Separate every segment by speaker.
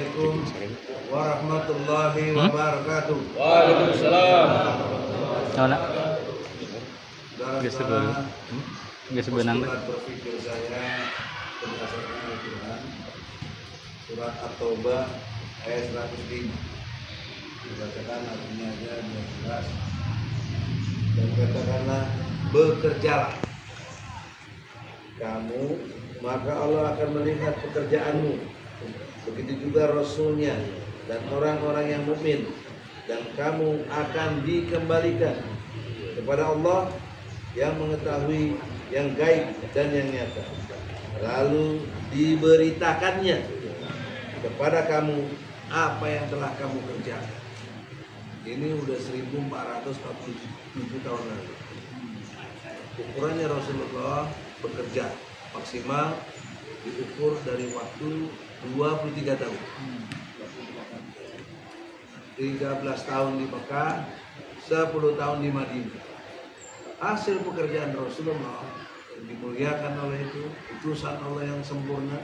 Speaker 1: Assalamualaikum warahmatullahi wabarakatuh.
Speaker 2: Waalaikumsalam.
Speaker 3: Mana?
Speaker 1: Saudara-saudara,
Speaker 3: Geus benang.
Speaker 1: postulat berpikir saya berdasarkan Al-Quran surat At-Taubah ayat 105. Dibacakan artinya aja biar jelas. Dan katakanlah, bekerjalah kamu, maka Allah akan melihat pekerjaanmu. Begitu juga Rasulnya dan orang-orang yang mukmin, dan kamu akan dikembalikan kepada Allah yang mengetahui yang gaib dan yang nyata. Lalu diberitakannya kepada kamu apa yang telah kamu kerjakan. Ini udah 1447 tahun lalu. Ukurannya Rasulullah bekerja maksimal diukur dari waktu 23 tahun. 13 tahun di Mekah, 10 tahun di Madinah. Hasil pekerjaan Rasulullah dimuliakan oleh itu, utusan Allah yang sempurna,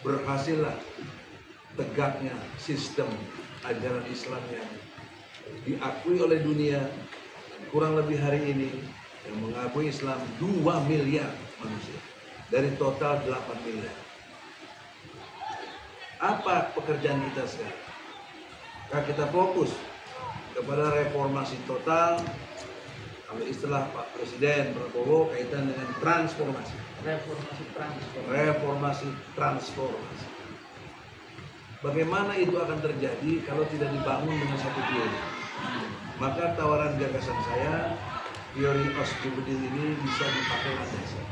Speaker 1: berhasillah tegaknya sistem ajaran Islam yang diakui oleh dunia. Kurang lebih hari ini yang mengakui Islam 2 miliar manusia dari total 8 miliar. Apa pekerjaan kita sekarang? Nah, kita fokus kepada reformasi total. Kalau istilah Pak Presiden Prabowo kaitan dengan transformasi. Reformasi transformasi. Bagaimana itu akan terjadi kalau tidak dibangun dengan satu teori? Maka tawaran gagasan saya, teori Osbodil ini bisa dipakai landasan.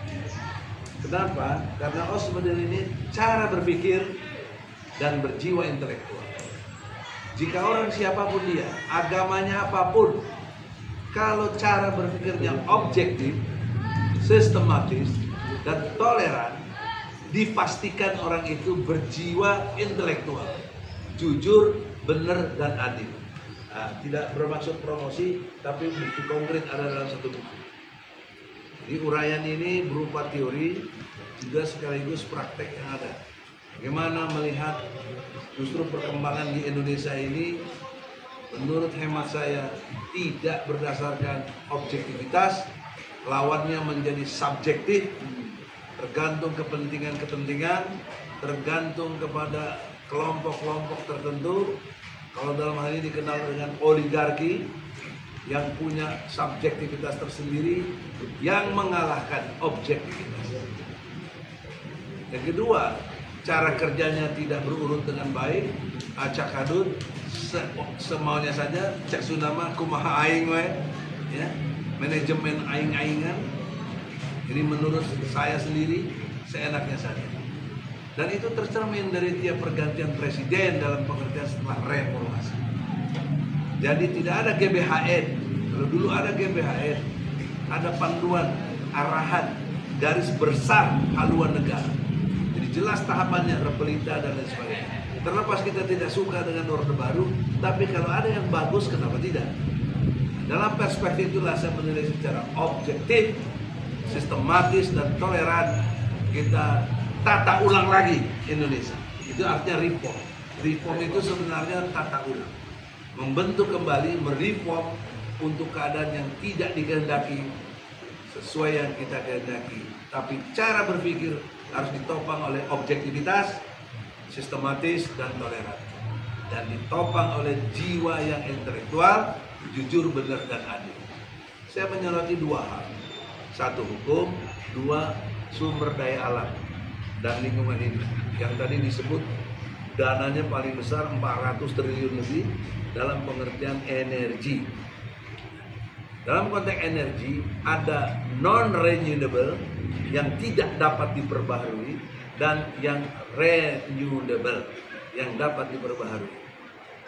Speaker 1: Kenapa? Karena Osbodil ini cara berpikir dan berjiwa intelektual. Jika orang siapapun dia, agamanya apapun, kalau cara berpikirnya objektif, sistematis, dan toleran, dipastikan orang itu berjiwa intelektual, jujur, benar, dan adil. Nah, tidak bermaksud promosi, tapi bukti konkret ada dalam satu buku. Jadi uraian ini berupa teori, juga sekaligus praktek yang ada. Bagaimana melihat justru perkembangan di Indonesia ini, menurut hemat saya, tidak berdasarkan objektivitas, lawannya menjadi subjektif, tergantung kepentingan-kepentingan, tergantung kepada kelompok-kelompok tertentu. Kalau dalam hal ini dikenal dengan oligarki yang punya subjektivitas tersendiri yang mengalahkan objektivitas. Yang kedua, cara kerjanya tidak berurut dengan baik, acak adut, semaunya saja, cek sunama kumaha aing we, ya, manajemen aing-aingan. Ini menurut saya sendiri seenaknya saja. Dan itu tercermin dari tiap pergantian presiden dalam pengertian setelah reformasi. Jadi tidak ada GBHN. Kalau dulu ada GBHN, ada panduan, arahan, garis besar haluan negara. Jadi jelas tahapannya, repelita dan lain sebagainya. Terlepas kita tidak suka dengan Orde Baru, tapi kalau ada yang bagus, kenapa tidak? Dalam perspektif itulah saya menilai secara objektif, sistematis, dan toleran kita tata ulang lagi Indonesia. Itu artinya reform. Reform itu sebenarnya tata ulang, membentuk kembali, mereform untuk keadaan yang tidak dikehendaki sesuai yang kita kehendaki. Tapi cara berpikir harus ditopang oleh objektivitas, sistematis, dan toleran, dan ditopang oleh jiwa yang intelektual, jujur, benar, dan adil. Saya menyoroti dua hal: satu hukum, dua sumber daya alam dan lingkungan hidup. Yang tadi disebut dananya paling besar 400 triliun lebih dalam pengertian energi. Dalam konteks energi ada non-renewable yang tidak dapat diperbaharui dan yang renewable yang dapat diperbaharui.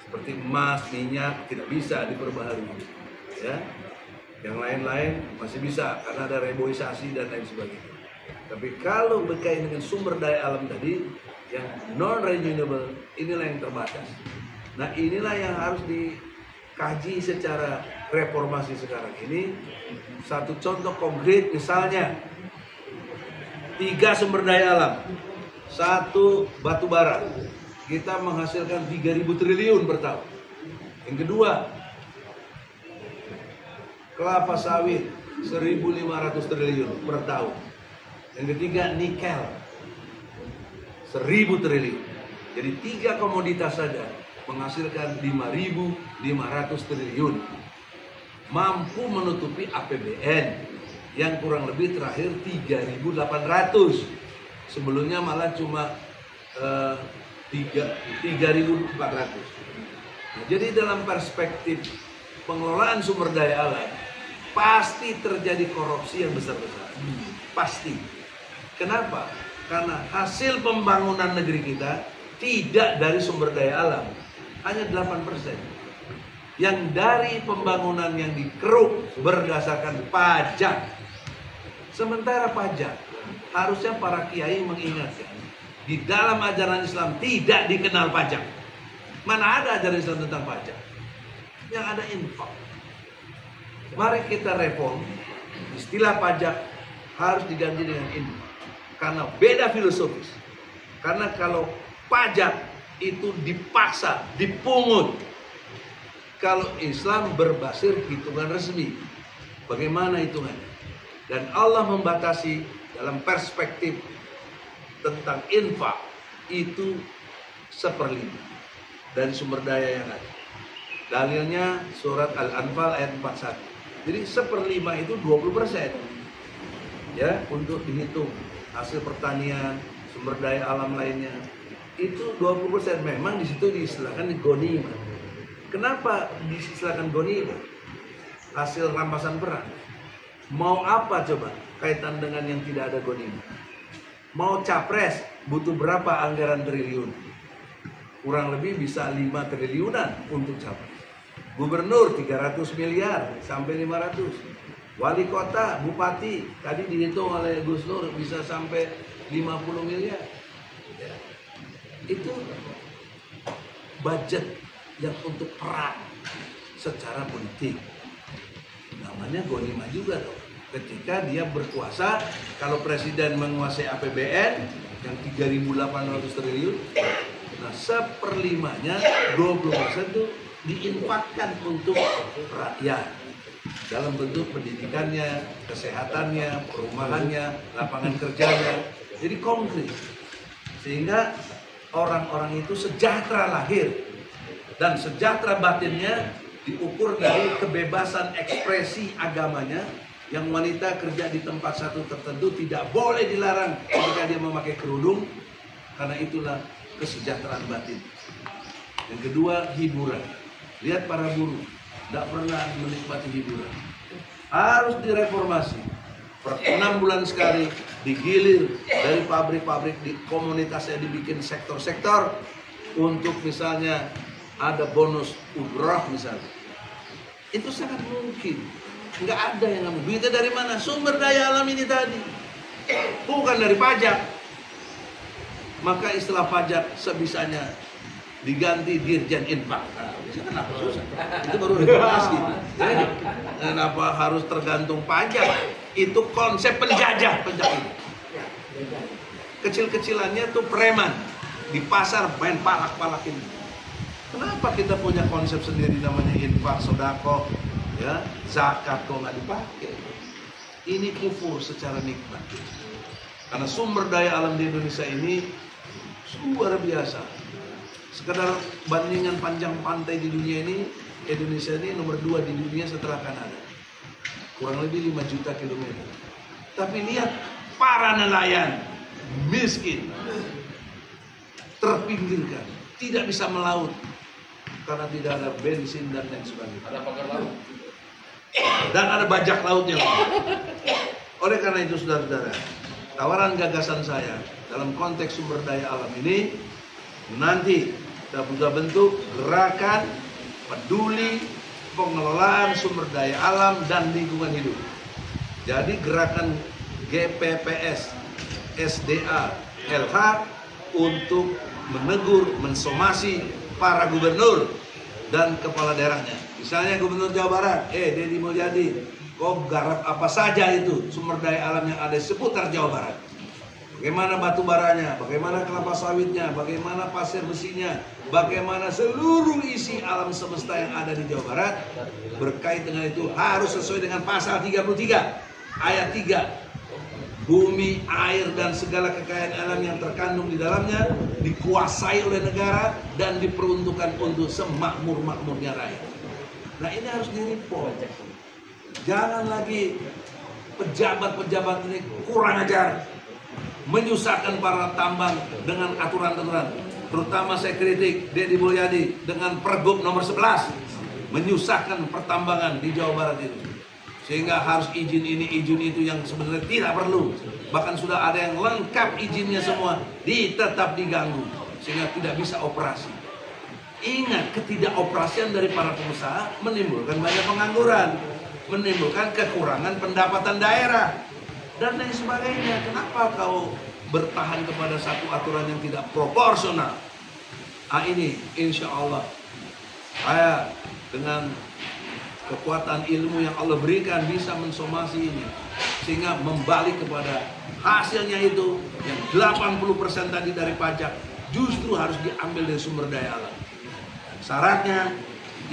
Speaker 1: Seperti emas, minyak tidak bisa diperbaharui. Ya. Yang lain-lain masih bisa karena ada reboisasi dan lain sebagainya. Tapi kalau berkaitan dengan sumber daya alam tadi yang non-renewable, inilah yang terbatas. Nah, inilah yang harus dikaji secara reformasi sekarang ini. Satu contoh konkret misalnya 3 sumber daya alam. 1 batu bara, kita menghasilkan 3.000 triliun per tahun. Yang kedua, kelapa sawit 1.500 triliun per tahun. Yang ketiga, nikel 1.000 triliun. Jadi 3 komoditas saja menghasilkan 5.500 triliun. Mampu menutupi APBN yang kurang lebih terakhir 3.800. Sebelumnya malah cuma 3.400. Nah, jadi dalam perspektif pengelolaan sumber daya alam pasti terjadi korupsi yang besar-besar. Pasti. Kenapa? Karena hasil pembangunan negeri kita tidak dari sumber daya alam, hanya 8%. Yang dari pembangunan yang dikeruk berdasarkan pajak. Sementara pajak, harusnya para kiai mengingatkan, di dalam ajaran Islam tidak dikenal pajak. Mana ada ajaran Islam tentang pajak? Yang ada infak. Mari kita reform, istilah pajak harus diganti dengan infak. Karena beda filosofis. Karena kalau pajak itu dipaksa, dipungut. Kalau Islam berbasis hitungan resmi, bagaimana hitungannya? Dan Allah membatasi dalam perspektif tentang infak itu 1/5 dari sumber daya yang ada. Dalilnya surat Al-Anfal ayat 41. Jadi 1/5 itu 20%. Ya, untuk dihitung hasil pertanian, sumber daya alam lainnya. Itu 20%. Memang di situ diistilahkan ghanimah. Kenapa diistilahkan ghanimah? Hasil rampasan perang. Mau apa coba kaitan dengan yang tidak ada ghanimah? Mau capres butuh berapa anggaran triliun? Kurang lebih bisa 5 triliunan untuk capres. Gubernur 300 miliar sampai 500. Wali kota, bupati tadi dihitung oleh Gus Nur bisa sampai 50 miliar. Ya. Itu budget yang untuk perang secara politik. Namanya ghanimah juga dong. Ketika dia berkuasa, kalau presiden menguasai APBN yang 3.800 triliun, nah 1/5-nya 20% itu diinfakkan untuk rakyat dalam bentuk pendidikannya, kesehatannya, perumahannya, lapangan kerjanya. Jadi konkret. Sehingga orang-orang itu sejahtera lahir dan sejahtera batinnya diukur dari kebebasan ekspresi agamanya. Yang wanita kerja di tempat satu tertentu tidak boleh dilarang ketika dia memakai kerudung, karena itulah kesejahteraan batin. Yang kedua, hiburan. Lihat para buruh, tidak pernah menikmati hiburan. Harus direformasi. Per 6 bulan sekali digilir dari pabrik-pabrik, di komunitasnya dibikin sektor-sektor untuk misalnya ada bonus umroh misalnya. Itu sangat mungkin. Nggak ada yang ngambil. Duitnya dari mana? Sumber daya alam ini tadi. Bukan dari pajak. Maka istilah pajak sebisanya diganti Dirjen Infak. Nah, kenapa susah? Itu baru reformasi. Jadi, kenapa harus tergantung pajak? Itu konsep penjajah pajak itu. Kecil-kecilannya tuh preman. Di pasar main palak-palakin. Kenapa kita punya konsep sendiri namanya infak, sodako, ya, zakat kok nggak dipakai? Ini kufur secara nikmat. Karena sumber daya alam di Indonesia ini luar biasa. Sekedar bandingan panjang pantai di dunia ini, Indonesia ini nomor 2 di dunia setelah Kanada. Kurang lebih 5 juta kilometer. Tapi lihat para nelayan miskin, terpinggirkan, tidak bisa melaut karena tidak ada bensin dan lain sebagainya.
Speaker 2: Ada pagar laut.
Speaker 1: Dan ada bajak lautnya. Oleh karena itu saudara-saudara, tawaran gagasan saya dalam konteks sumber daya alam ini, nanti kita buka bentuk gerakan peduli pengelolaan sumber daya alam dan lingkungan hidup. Jadi gerakan GPPS, SDA, LH untuk menegur, mensomasi para gubernur dan kepala daerahnya. Misalnya Gubernur Jawa Barat, Deddy Mulyadi, kok garap apa saja itu sumber daya alam yang ada di seputar Jawa Barat. bagaimana batu baranya, bagaimana kelapa sawitnya, bagaimana pasir besinya, bagaimana seluruh isi alam semesta yang ada di Jawa Barat. Berkait dengan itu harus sesuai dengan pasal 33 ayat 3. Bumi, air, dan segala kekayaan alam yang terkandung di dalamnya dikuasai oleh negara dan diperuntukkan untuk semakmur-makmurnya rakyat. Nah, ini harus direport. Jangan lagi pejabat-pejabat ini kurang ajar, menyusahkan para tambang dengan aturan-aturan. Terutama saya kritik Deddy Mulyadi dengan Pergub nomor 11, menyusahkan pertambangan di Jawa Barat itu. Sehingga harus izin ini, izin itu yang sebenarnya tidak perlu. Bahkan sudah ada yang lengkap izinnya semua, tetap diganggu. Sehingga tidak bisa operasi. Ingat, ketidakoperasian dari para pengusaha menimbulkan banyak pengangguran, menimbulkan kekurangan pendapatan daerah, dan lain sebagainya. Kenapa kau bertahan kepada satu aturan yang tidak proporsional? Ini insya Allah saya dengan kekuatan ilmu yang Allah berikan bisa mensomasi ini, sehingga membalik kepada hasilnya itu yang 80% tadi dari pajak justru harus diambil dari sumber daya alam. Syaratnya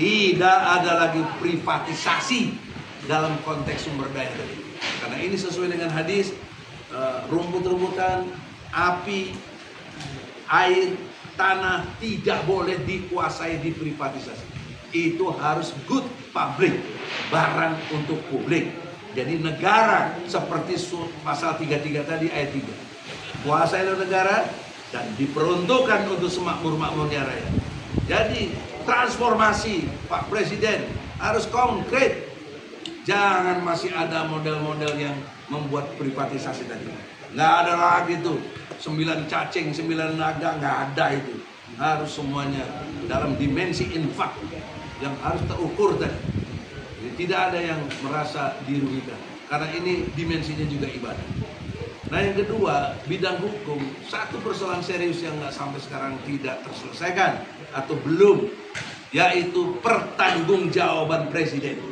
Speaker 1: tidak ada lagi privatisasi dalam konteks sumber daya tadi, karena ini sesuai dengan hadis, rumput-rumputan, api, air, tanah tidak boleh dikuasai, diprivatisasi. Itu harus good public, barang untuk publik. Jadi negara seperti pasal 33 tadi ayat 3, kuasai oleh negara dan diperuntukkan untuk semakmur-makmurnya rakyat. Jadi transformasi Pak Presiden harus konkret. Jangan masih ada model-model yang membuat privatisasi tadi. Nggak ada lagi tuh 9 cacing, 9 naga, nggak ada itu. Harus semuanya dalam dimensi infak yang harus terukur tadi. Jadi tidak ada yang merasa dirugikan, karena ini dimensinya juga ibadah. Nah, yang kedua, bidang hukum, satu persoalan serius yang nggak sampai sekarang tidak terselesaikan atau belum, yaitu pertanggungjawaban presiden.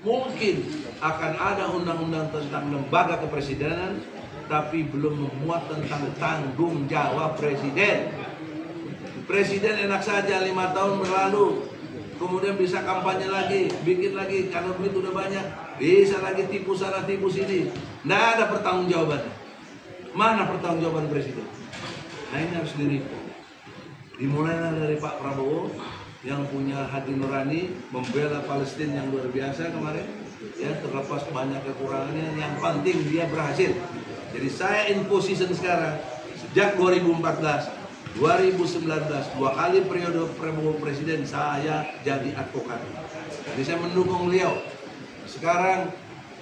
Speaker 1: Mungkin akan ada undang-undang tentang lembaga kepresidenan, tapi belum memuat tentang tanggung jawab presiden. Presiden enak saja 5 tahun berlalu, kemudian bisa kampanye lagi, bikin lagi, karena duit udah banyak, bisa lagi tipu sana tipu sini. Nggak ada pertanggungjawaban. Mana pertanggungjawaban presiden? Nah, ini harus direport. Dimulai dari Pak Prabowo yang punya hati nurani membela Palestina yang luar biasa kemarin, ya, terlepas banyak kekurangannya, yang penting dia berhasil. Jadi saya in position sekarang sejak 2014, 2019, 2 kali periode Prabowo presiden, saya jadi advokat. Jadi saya mendukung beliau. Sekarang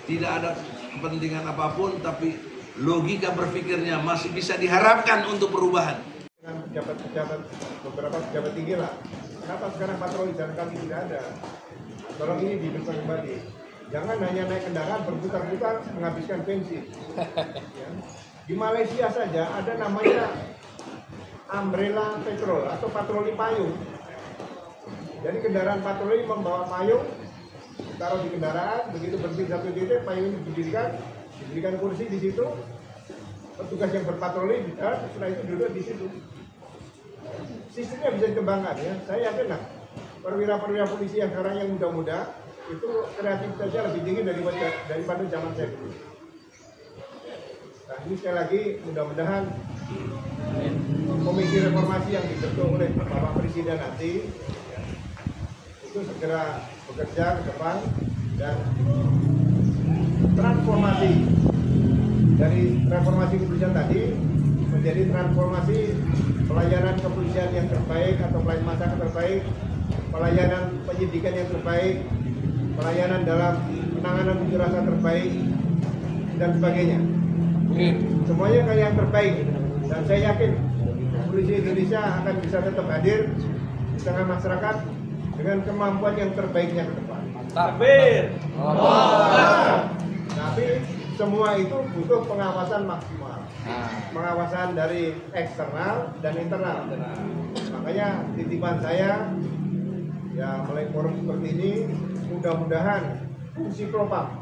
Speaker 1: tidak ada kepentingan apapun, tapi logika berpikirnya masih bisa diharapkan untuk perubahan.
Speaker 2: Dengan pejabat-pejabat, beberapa pejabat tinggi lah. Kenapa sekarang patroli jalan kaki tidak ada? Tolong ini dihidupkan kembali. Jangan hanya naik kendaraan berputar-putar menghabiskan bensin. Ya. Di Malaysia saja ada namanya umbrella patrol atau patroli payung. Jadi kendaraan patroli membawa payung, taruh di kendaraan, begitu berhenti satu titik, payung ini diberikan kursi di situ. Petugas yang berpatroli setelah itu duduk di situ. Sistemnya bisa dikembangkan, ya. Saya yakin lah perwira-perwira polisi yang sekarang yang muda-muda itu kreativitasnya lebih tinggi daripada zaman saya dulu. Nah, ini sekali lagi mudah-mudahan komisi reformasi yang dibentuk oleh Bapak Presiden nanti itu segera bekerja ke depan dan transformasi dari reformasi kepolisian tadi menjadi transformasi pelayanan kepolisian yang terbaik atau pelayanan masyarakat terbaik, pelayanan penyidikan yang terbaik, pelayanan dalam penanganan unjuk rasa terbaik dan sebagainya. Semuanya kayak yang terbaik, dan saya yakin polisi Indonesia akan bisa tetap hadir di tengah masyarakat dengan kemampuan yang terbaiknya ke depan.
Speaker 1: Takbir.
Speaker 2: Tapi semua itu butuh pengawasan maksimal, pengawasan dari eksternal dan internal. Makanya titipan saya, ya, melalui forum seperti ini, mudah-mudahan fungsi Propam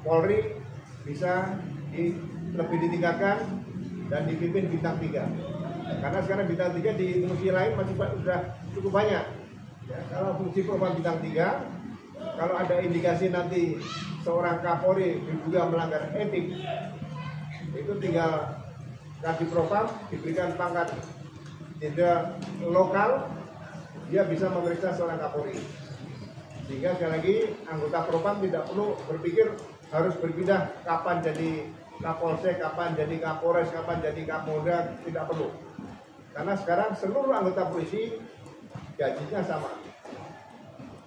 Speaker 2: Polri bisa lebih ditingkatkan dan dipimpin bintang 3. Karena sekarang bintang 3 di fungsi lain masih sudah cukup banyak. Ya, kalau fungsi propam bintang 3, kalau ada indikasi nanti seorang Kapolri juga melanggar etik, itu tinggal Kadif Propam diberikan pangkat jenderal lokal, dia bisa memeriksa seorang Kapolri. Sehingga sekali lagi anggota Propam tidak perlu berpikir harus berpindah kapan jadi Kapolsek, kapan jadi Kapolres, kapan jadi Kapolda, tidak perlu. Karena sekarang seluruh anggota polisi gajinya sama,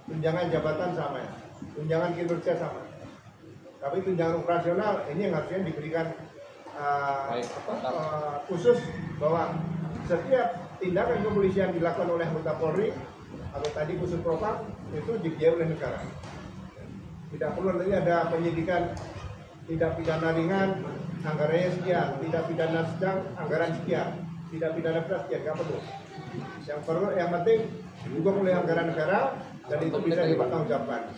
Speaker 2: tunjangan jabatan sama, tunjangan kinerja sama. Tapi tunjangan operasional ini yang harusnya diberikan khusus, bahwa setiap tindakan kepolisian dilakukan oleh anggota Polri atau tadi khusus Propam itu dibiayai oleh negara. Tidak perlu nanti ada penyidikan tidak pidana ringan, anggarannya sekian, tidak pidana sedang, anggaran sekian, tidak pidana berat sekian, nggak perlu. Yang penting didukung oleh anggaran negara dan itu bisa dipertanggungjawabkan.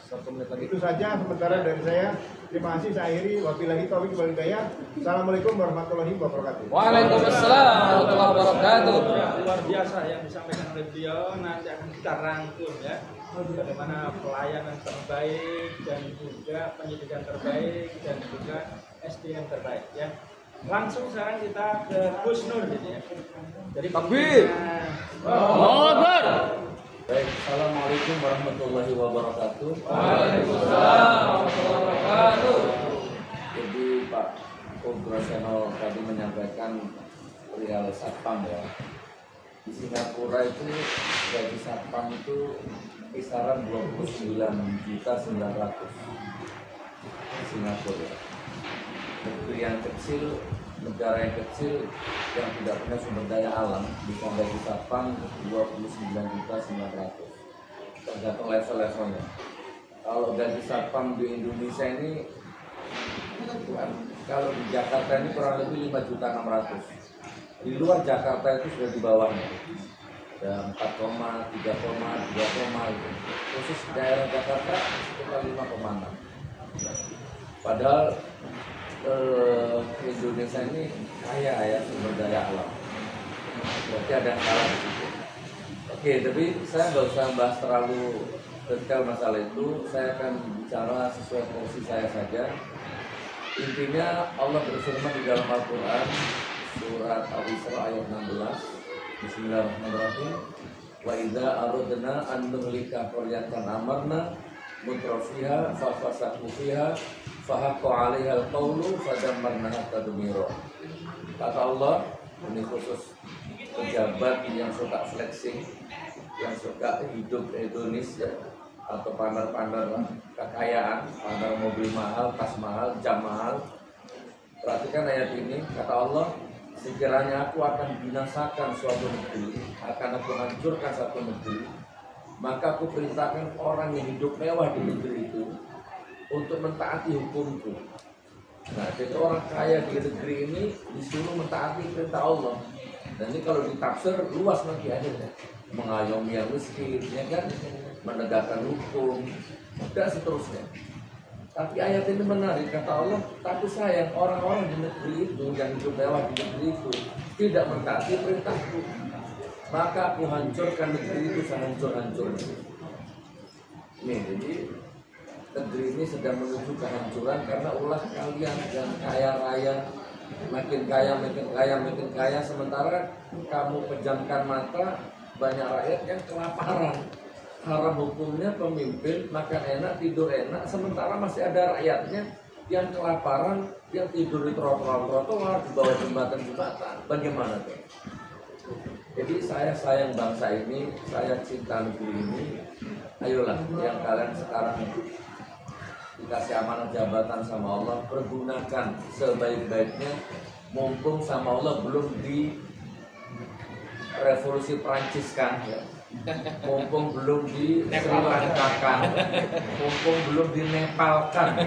Speaker 2: Itu saja sementara dari saya. Terima kasih, saya akhiri. Wabillahi taufiq wal hidayah. Assalamualaikum warahmatullahi wabarakatuh.
Speaker 4: Waalaikumsalam warahmatullahi wabarakatuh.
Speaker 5: Luar biasa yang disampaikan oleh beliau, nanti akan kita rangkum ya, bagaimana pelayanan terbaik dan juga pendidikan terbaik dan juga SDM terbaik ya. Langsung sekarang kita ke Gus Nur gitu ya. Jadi
Speaker 4: Takbir. Allahu Akbar.
Speaker 6: Baik, assalamualaikum warahmatullahi wabarakatuh.
Speaker 4: Waalaikumsalam warahmatullahi wabarakatuh.
Speaker 6: Jadi Pak Operasional tadi menyampaikan perihal satpam ya. Di Singapura itu gaji satpam itu kisaran 29.900.000 di Singapura ya. Negeri yang kecil, negara yang kecil yang tidak punya sumber daya alam bisa gaji satpam 29.900.000, tergantung level-levelnya. Kalau gaji satpam di Indonesia ini, kalau di Jakarta ini kurang lebih 5.600.000. Di luar Jakarta itu sudah di bawahnya, ada 4, 3, 3, gitu. Khusus daerah Jakarta sekitar 5,6. Padahal Indonesia ini kaya ya sumber daya alam. Berarti ada yang salah di situ. Oke, tapi saya nggak usah bahas terlalu detail masalah itu. Saya akan bicara sesuai porsi saya saja. Intinya Allah berfirman di dalam Al-Quran surat Al-Isra ayat 16. Bismillahirrahmanirrahim. Wa idza aradna an nuhlika qaryatan amarna mutrafiha fa fasaqu fiha fahaqqa 'alaiha al-qawlu fadammarnaha tadmira. Kata Allah, ini khusus pejabat yang suka flexing, yang suka hidup hedonis ya, atau pamer-pamer kekayaan, pamer mobil mahal, tas mahal, jam mahal. Perhatikan ayat ini, kata Allah, sekiranya aku akan binasakan suatu negeri, akan aku hancurkan satu negeri, maka aku perintahkan orang yang hidup mewah di negeri itu untuk mentaati hukumku. Nah, jadi orang kaya di negeri ini disuruh mentaati perintah Allah. Dan ini kalau ditafsir luas nanti akhirnya, mengayomi yang miskin, ya kan, menegakkan hukum, dan seterusnya. Tapi ayat ini menarik, kata Allah, tapi sayang orang-orang di negeri itu yang hidup mewah di negeri itu tidak mentaati perintahku, maka aku hancurkan negeri itu sehancur-hancurnya. Nih, jadi negeri ini sedang menuju kehancuran karena ulah kalian yang kaya raya, makin kaya, sementara kamu pejamkan mata, banyak rakyat yang kelaparan. Haram hukumnya pemimpin makan enak, tidur enak, sementara masih ada rakyatnya yang kelaparan, yang tidur di trotoar, di bawah jembatan. Bagaimana tuh? Jadi saya sayang bangsa ini, saya cinta negeri ini. Ayolah, yang kalian sekarang dikasih amanah jabatan sama Allah, pergunakan sebaik-baiknya. Mumpung sama Allah belum di revolusi Prancis kan ya. Mumpung belum dinepalkan, mumpung belum dinepalkan.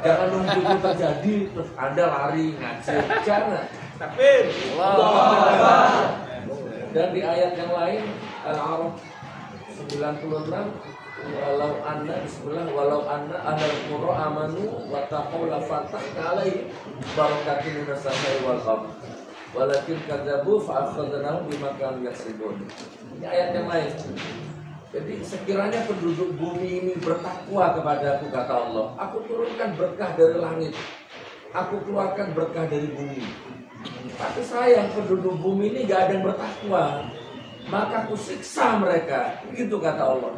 Speaker 6: Jangan nunggu itu terjadi terus Anda lari ngaji, jangan.
Speaker 5: Takbir.
Speaker 6: Dan di ayat yang lain Al-A'raf 96 walau anna ahlal qura amanu wa taqaw la fatahna alaihim barakatin minas samai wal ardh walakin kadzabu fa akhadnahum bima kanu yaksibun. Ini ayat yang lain. Jadi sekiranya penduduk bumi ini bertakwa kepadaku, kata Allah, aku turunkan berkah dari langit, aku keluarkan berkah dari bumi. Tapi sayang penduduk bumi ini gak ada yang bertakwa, maka aku siksa mereka. Gitu kata Allah.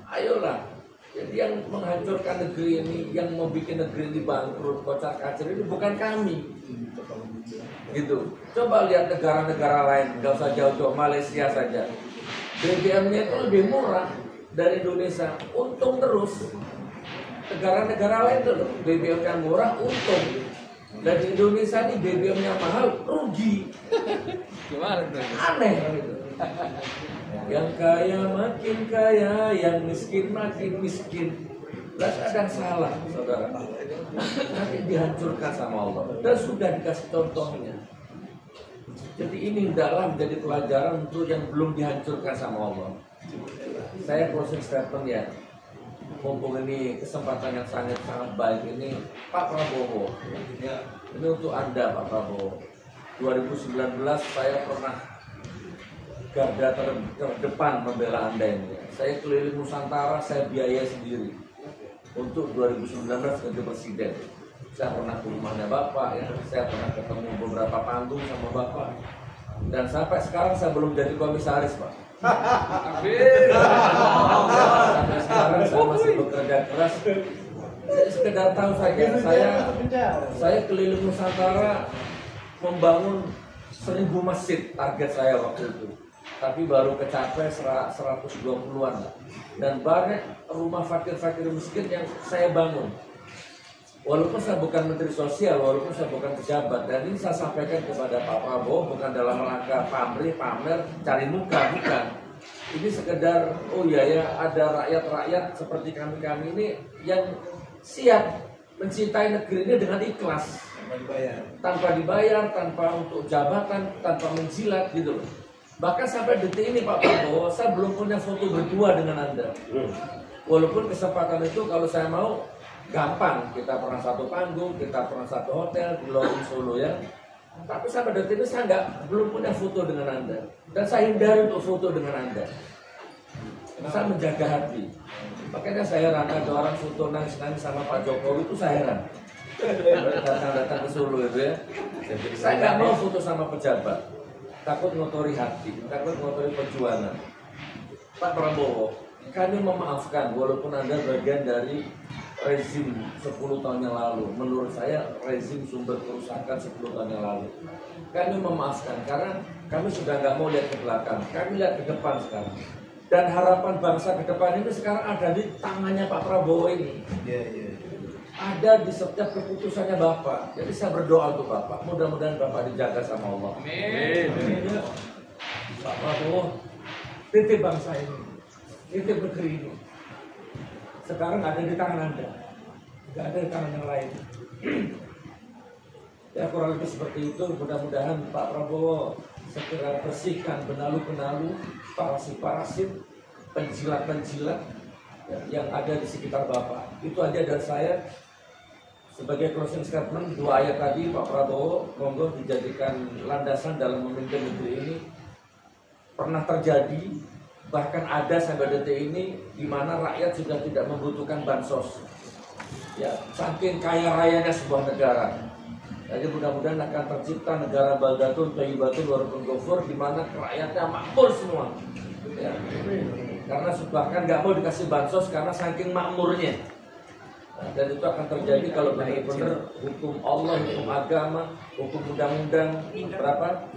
Speaker 6: Ayolah. Jadi yang menghancurkan negeri ini, yang mau bikin negeri ini bangkrut, kocar kacir ini bukan kami. Gitu. Coba lihat negara-negara lain, gak usah jauh-jauh, Malaysia saja. BBM-nya itu lebih murah dari Indonesia, untung terus. Negara-negara lain tuh BBM-nya murah, untung. Dan di Indonesia ini BBM-nya mahal, rugi.
Speaker 4: Gimana tuh?
Speaker 6: Aneh gitu. Yang kaya makin kaya, yang miskin makin miskin. Belas ada yang salah, saudara. Nanti dihancurkan sama Allah. Dan sudah dikasih contohnya. Jadi ini hendaklah menjadi pelajaran untuk yang belum dihancurkan sama Allah. Saya closing statement ya. Mumpung ini kesempatan yang sangat baik ini, Pak Prabowo. Ya, ini untuk Anda, Pak Prabowo. 2019 saya pernah garda terdepan membela Anda ini. Saya keliling Nusantara, saya biaya sendiri untuk 2019 ganti presiden. Saya pernah ke rumahnya Bapak, ya. Saya pernah ketemu beberapa panggung sama Bapak. Dan sampai sekarang saya belum jadi komisaris, Pak. Sampai sekarang saya masih bekerja keras. Sekedar tahu saja, saya keliling Nusantara membangun 1000 masjid target saya waktu itu. Tapi baru kecapai 120-an. Dan banyak rumah fakir-fakir miskin yang saya bangun. Walaupun saya bukan menteri sosial, walaupun saya bukan pejabat, dan ini saya sampaikan kepada Pak Prabowo bukan dalam rangka pamer, cari muka, bukan. Ini sekedar, oh iya ya, ada rakyat-rakyat seperti kami ini yang siap mencintai negeri ini dengan ikhlas, tanpa dibayar, tanpa untuk jabatan, tanpa menjilat gitu loh. Bahkan sampai detik ini Pak Prabowo, saya belum punya foto berdua dengan Anda. Walaupun kesempatan itu kalau saya mau gampang, kita pernah satu panggung, kita pernah satu hotel di Lorong Solo ya. Tapi sampai detik ini saya belum punya foto dengan Anda. Dan saya hindari untuk foto dengan Anda. Saya menjaga hati. Makanya saya heran ada orang foto nangis-nangis sama Pak Jokowi, itu saya heran. Datang-datang ke Solo itu ya. Saya nggak mau foto sama pejabat. Takut ngotori hati, takut ngotori perjuangan. Pak Prabowo, kami memaafkan walaupun Anda bagian dari rezim 10 tahun yang lalu. Menurut saya rezim sumber kerusakan 10 tahun yang lalu. Kami memaafkan karena kami sudah nggak mau lihat ke belakang, kami lihat ke depan sekarang. Dan harapan bangsa ke depan ini sekarang ada di tangannya Pak Prabowo ini. Ada di setiap keputusannya Bapak. Jadi saya berdoa untuk Bapak, mudah-mudahan Bapak dijaga sama Allah. Amin. Pak Prabowo, titip bangsa ini, titip negeri ini. Sekarang ada di tangan Anda, tidak ada di tangan yang lain. Ya kurang lebih seperti itu. Mudah-mudahan Pak Prabowo segera bersihkan benalu-benalu, parasit-parasit, penjilat-penjilat yang ada di sekitar Bapak. Itu aja dari saya. Sebagai closing statement, 2 ayat tadi Pak Prabowo monggo dijadikan landasan dalam memimpin negeri ini. Pernah terjadi, bahkan ada sampai detik ini di mana rakyat sudah tidak membutuhkan bansos. Ya, saking kaya rayanya sebuah negara. Jadi mudah-mudahan akan tercipta negara baldatun thayyibatun wa rabbun ghafur di mana rakyatnya makmur semua. Ya. Karena bahkan nggak mau dikasih bansos karena saking makmurnya. Nah, dan itu akan terjadi kalau benar-benar hukum Allah, hukum agama, hukum undang-undang berapa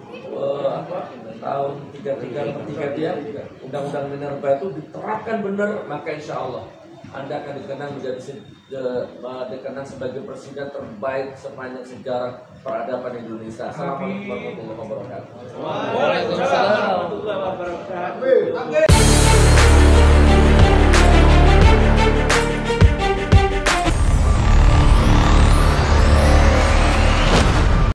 Speaker 6: tahun 33 dia undang-undang minerba itu diterapkan benar, maka insya Allah Anda akan dikenang dikenang sebagai presiden terbaik sepanjang sejarah peradaban Indonesia. Assalamualaikum warahmatullahi wabarakatuh.
Speaker 5: Waalaikumsalam warahmatullahi wabarakatuh.